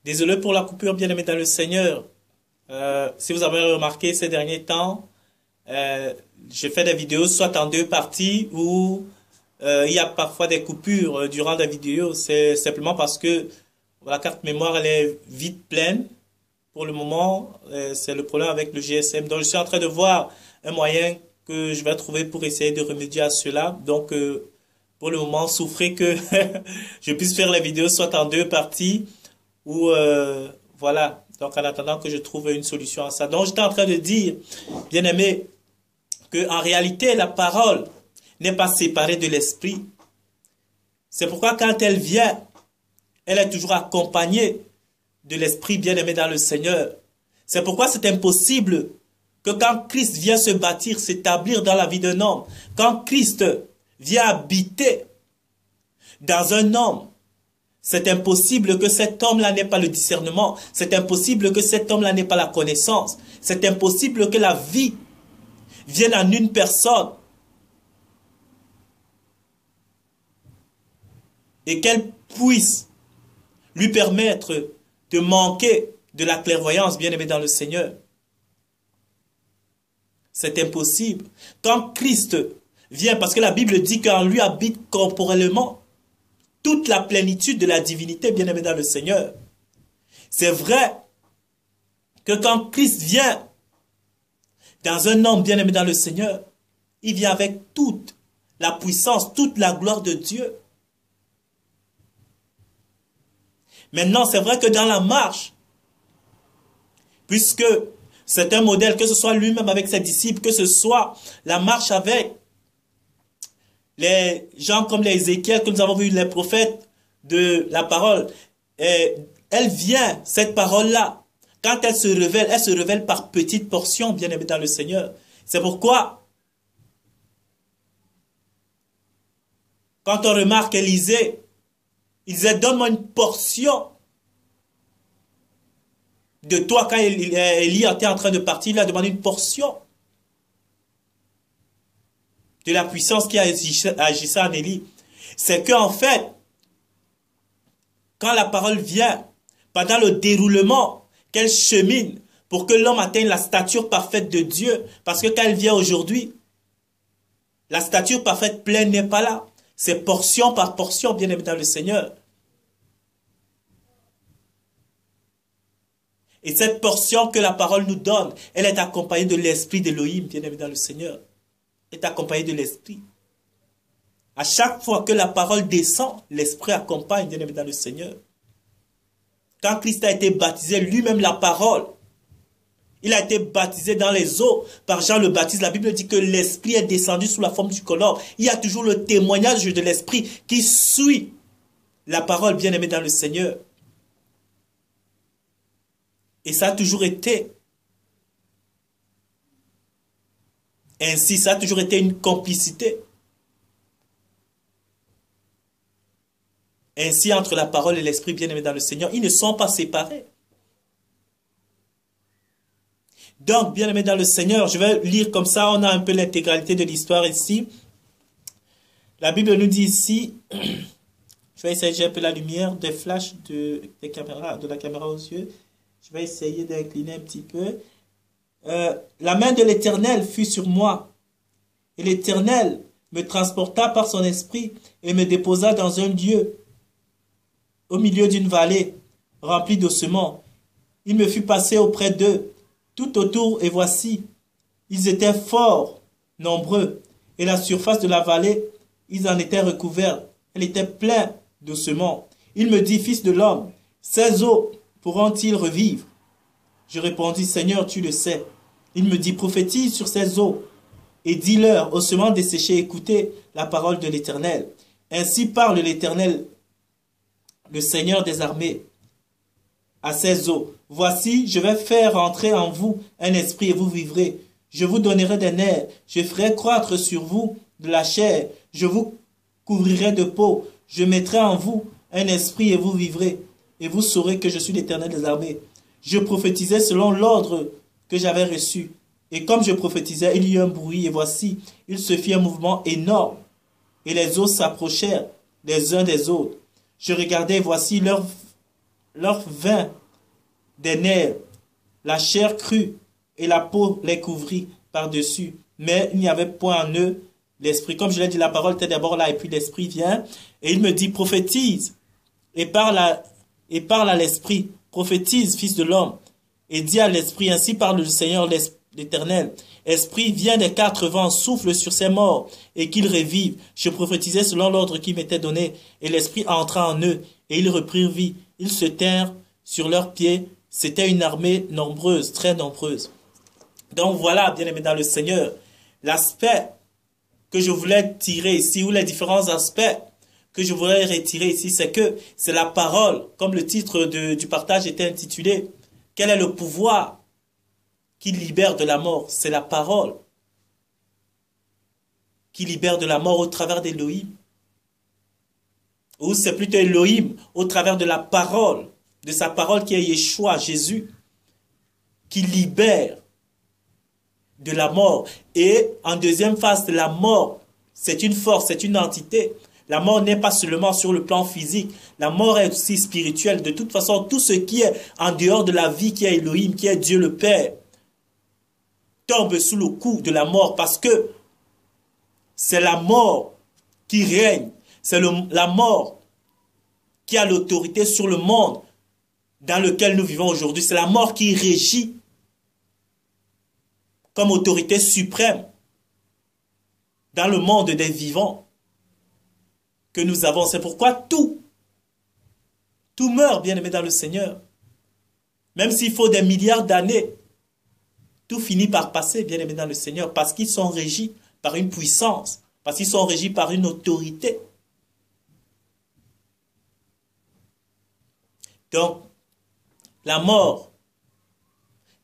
Désolé pour la coupure, bien-aimé dans le Seigneur. Si vous avez remarqué ces derniers temps, je fais des vidéos soit en deux parties ou il y a parfois des coupures durant la vidéo. C'est simplement parce que la carte mémoire elle est vite pleine. Pour le moment, c'est le problème avec le GSM. Donc je suis en train de voir un moyen que je vais trouver pour essayer de remédier à cela. Donc pour le moment, souffrez que je puisse faire les vidéos soit en deux parties ou voilà. Donc en attendant que je trouve une solution à ça. Donc j'étais en train de dire, bien aimé, que en réalité la parole n'est pas séparée de l'esprit. C'est pourquoi quand elle vient, elle est toujours accompagnée de l'esprit bien-aimé dans le Seigneur. C'est pourquoi c'est impossible que quand Christ vient se bâtir, s'établir dans la vie d'un homme, quand Christ vient habiter dans un homme, c'est impossible que cet homme-là n'ait pas le discernement. C'est impossible que cet homme-là n'ait pas la connaissance. C'est impossible que la vie vienne en une personne et qu'elle puisse lui permettre de manquer de la clairvoyance, bien-aimé dans le Seigneur. C'est impossible. Quand Christ vient, parce que la Bible dit qu'en lui habite corporellement toute la plénitude de la divinité, bien-aimé dans le Seigneur. C'est vrai que quand Christ vient dans un homme bien-aimé dans le Seigneur, il vient avec toute la puissance, toute la gloire de Dieu. Maintenant, c'est vrai que dans la marche, puisque c'est un modèle, que ce soit lui-même avec ses disciples, que ce soit la marche avec les gens comme les Ézéchiel, que nous avons vu, les prophètes de la parole, elle vient, cette parole-là, quand elle se révèle par petites portions, bien aimé dans le Seigneur. C'est pourquoi, quand on remarque Élisée, il disait, donne-moi une portion de toi. Quand Élie était en train de partir, il a demandé une portion de la puissance qui agissait en Élie. C'est qu'en fait, quand la parole vient, pendant le déroulement, qu'elle chemine pour que l'homme atteigne la stature parfaite de Dieu, parce que quand elle vient aujourd'hui, la stature parfaite pleine n'est pas là. C'est portion par portion, bien aimé dans le Seigneur. Et cette portion que la parole nous donne, elle est accompagnée de l'esprit d'Élohim, bien aimé dans le Seigneur. Est accompagné de l'esprit. À chaque fois que la parole descend, l'esprit accompagne, bien aimé dans le Seigneur. Quand Christ a été baptisé, lui-même la parole, il a été baptisé dans les eaux par Jean le Baptiste. La Bible dit que l'esprit est descendu sous la forme du colore. Il y a toujours le témoignage de l'esprit qui suit la parole, bien aimé dans le Seigneur. Et ça a toujours été ainsi, ça a toujours été une complicité. Ainsi, entre la parole et l'esprit bien-aimé dans le Seigneur, ils ne sont pas séparés. Donc, bien-aimé dans le Seigneur, je vais lire comme ça, on a un peu l'intégralité de l'histoire ici. La Bible nous dit ici, je vais essayer, j'ai un peu la lumière, des flashs de la caméra aux yeux. Je vais essayer d'incliner un petit peu. La main de l'Éternel fut sur moi, et l'Éternel me transporta par son esprit et me déposa dans un lieu, au milieu d'une vallée remplie d'ossements. Il me fut passé auprès d'eux, tout autour, et voici, ils étaient fort nombreux, et la surface de la vallée, ils en étaient recouverts, elle était pleine d'ossements. Il me dit, fils de l'homme, ces eaux pourront-ils revivre? Je répondis, Seigneur, tu le sais. Il me dit, prophétise sur ces eaux et dis-leur, ossements desséchés, écoutez la parole de l'Éternel. Ainsi parle l'Éternel, le Seigneur des armées, à ces eaux. Voici, je vais faire entrer en vous un esprit et vous vivrez. Je vous donnerai des nerfs, je ferai croître sur vous de la chair, je vous couvrirai de peau, je mettrai en vous un esprit et vous vivrez. Et vous saurez que je suis l'Éternel des armées. Je prophétisais selon l'ordre que j'avais reçu. Et comme je prophétisais, il y eut un bruit, et voici, il se fit un mouvement énorme. Et les eaux s'approchèrent les uns des autres. Je regardais, et voici, leur vint des nerfs, la chair crue et la peau les couvrit par-dessus. Mais il n'y avait point en eux l'esprit. Comme je l'ai dit, la parole était d'abord là et puis l'esprit vient. Et il me dit, prophétise et parle à l'esprit. Prophétise, fils de l'homme. Et dis à l'esprit, ainsi parle le Seigneur l'Éternel. Esprit, viens des quatre vents, souffle sur ces morts et qu'ils revivent. Je prophétisais selon l'ordre qui m'était donné. Et l'esprit entra en eux et ils reprirent vie. Ils se tinrent sur leurs pieds. C'était une armée nombreuse, très nombreuse. Donc voilà, bien aimé dans le Seigneur, l'aspect que je voulais tirer ici, ou les différents aspects que je voulais retirer ici, c'est que c'est la parole, comme le titre du partage était intitulé, quel est le pouvoir qui libère de la mort? C'est la parole qui libère de la mort au travers d'Élohim. Ou c'est plutôt Elohim au travers de la parole, de sa parole qui est Yeshua, Jésus, qui libère de la mort. Et en deuxième phase de la mort, c'est une force, c'est une entité. La mort n'est pas seulement sur le plan physique, la mort est aussi spirituelle. De toute façon, tout ce qui est en dehors de la vie, qui est Elohim, qui est Dieu le Père, tombe sous le coup de la mort parce que c'est la mort qui règne. C'est la mort qui a l'autorité sur le monde dans lequel nous vivons aujourd'hui. C'est la mort qui régit comme autorité suprême dans le monde des vivants que nous avons. C'est pourquoi tout meurt, bien aimé dans le Seigneur. Même s'il faut des milliards d'années, tout finit par passer, bien aimé dans le Seigneur, parce qu'ils sont régis par une puissance, parce qu'ils sont régis par une autorité. Donc, la mort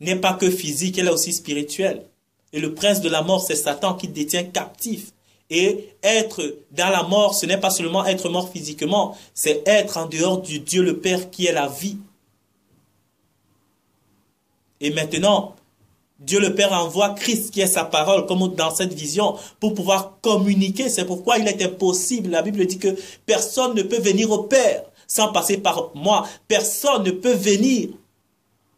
n'est pas que physique, elle est aussi spirituelle. Et le prince de la mort, c'est Satan qui détient captif. Et être dans la mort, ce n'est pas seulement être mort physiquement, c'est être en dehors du Dieu le Père qui est la vie. Et maintenant, Dieu le Père envoie Christ qui est sa parole, comme dans cette vision, pour pouvoir communiquer. C'est pourquoi il est impossible. La Bible dit que personne ne peut venir au Père sans passer par moi. Personne ne peut venir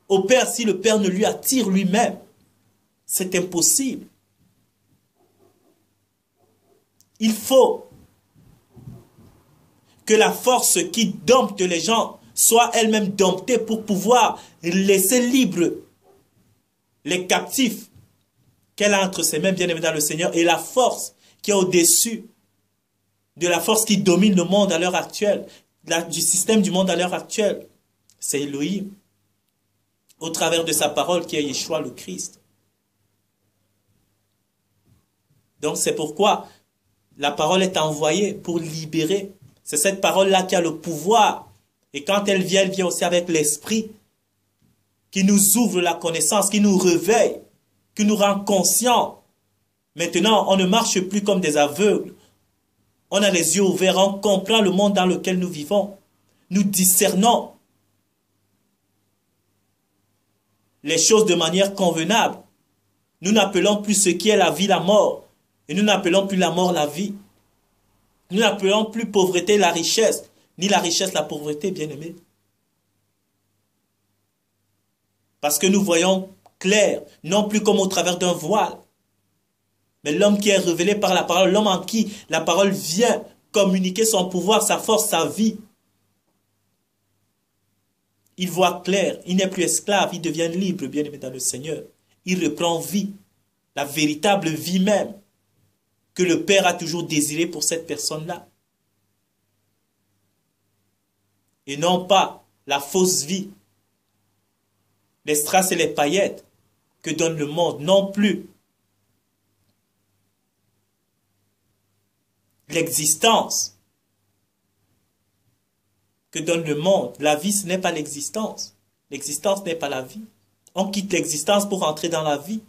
au Père si le Père ne lui attire lui-même. C'est impossible. Il faut que la force qui dompte les gens soit elle-même domptée pour pouvoir laisser libre les captifs qu'elle a entre ses mains, bien aimés dans le Seigneur, et la force qui est au-dessus de la force qui domine le monde à l'heure actuelle, du système du monde à l'heure actuelle. C'est Elohim, au travers de sa parole qui est Yeshua le Christ. Donc c'est pourquoi la parole est envoyée pour libérer. C'est cette parole-là qui a le pouvoir. Et quand elle vient aussi avec l'esprit qui nous ouvre la connaissance, qui nous réveille, qui nous rend conscients. Maintenant, on ne marche plus comme des aveugles. On a les yeux ouverts, on comprend le monde dans lequel nous vivons. Nous discernons les choses de manière convenable. Nous n'appelons plus ce qui est la vie la mort. Et nous n'appelons plus la mort la vie. Nous n'appelons plus pauvreté la richesse, ni la richesse la pauvreté, bien-aimés. Parce que nous voyons clair, non plus comme au travers d'un voile, mais l'homme qui est révélé par la parole, l'homme en qui la parole vient communiquer son pouvoir, sa force, sa vie. Il voit clair, il n'est plus esclave, il devient libre, bien-aimé dans le Seigneur. Il reprend vie, la véritable vie même, que le Père a toujours désiré pour cette personne-là. Et non pas la fausse vie, les strass et les paillettes que donne le monde, non plus l'existence que donne le monde. La vie, ce n'est pas l'existence. L'existence n'est pas la vie. On quitte l'existence pour entrer dans la vie.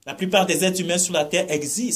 La plupart des êtres humains sur la terre existent.